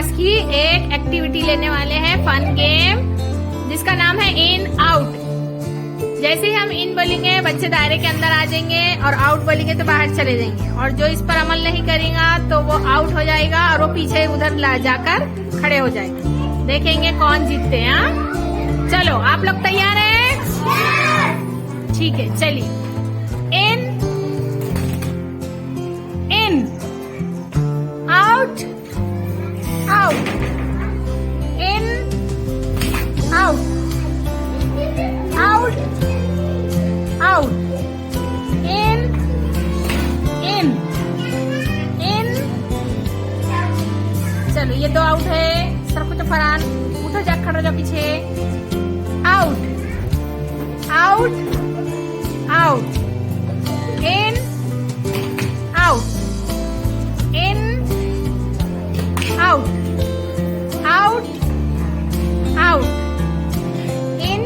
पास की एक एक्टिविटी लेने वाले हैं, फन गेम, जिसका नाम है इन आउट। जैसे ही हम इन बोलेंगे बच्चे दायरे के अंदर आ जाएंगे और आउट बोलेंगे तो बाहर चले जाएंगे, और जो इस पर अमल नहीं करेगा तो वो आउट हो जाएगा और वो पीछे उधर जाकर खड़े हो जाएगा। देखेंगे कौन जीतते हैं। हाँ? चलो आप लोग तैयार हैं? ठीक है, चलिए। In in, out out, in out, out out, in in in. चलो ये दो आउट है। सर को तो फरहान उठो, जा खड़े हो जाओ पीछे। Out out out, in out, in out, out out, in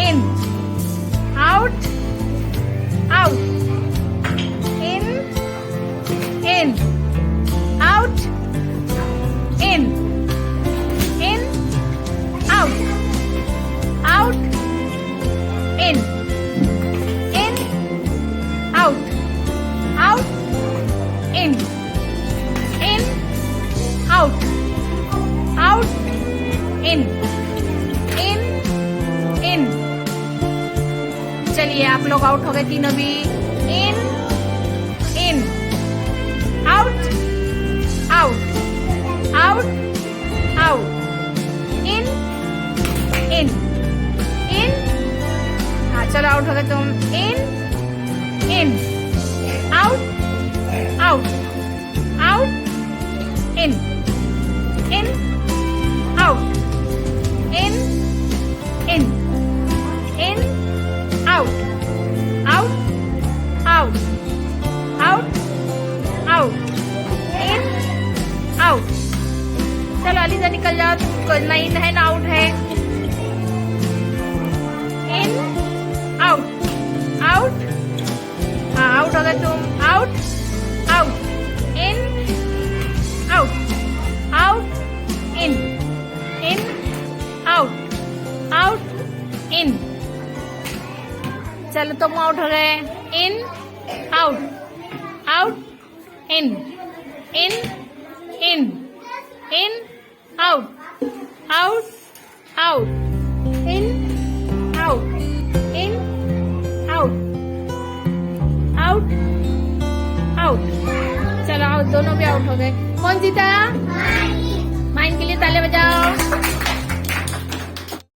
in, out out, in in, out in in, out out, in in, out out, in in, out out, in in in. चलिए आप लोग out हो गए तीनों भी। In in, out out, out out, in in in. हाँ चलो out हो गए तुम। In in, out out, out, in in, out, in in in, out out, out out out, in out. चलो अलीजा निकल जाओ, तुम नहीं है ना, आउट है। इन आउट, आउट, हाँ आउट हो गए तुम। Out out, in out, out in in, out out, in. चलो तुम आउट हो गए। In out, out in in in in, out out out, in out, in out out out. चलो out, दोनों भी आउट हो गए। कौन जीता? माइन के लिए ताली बजाओ।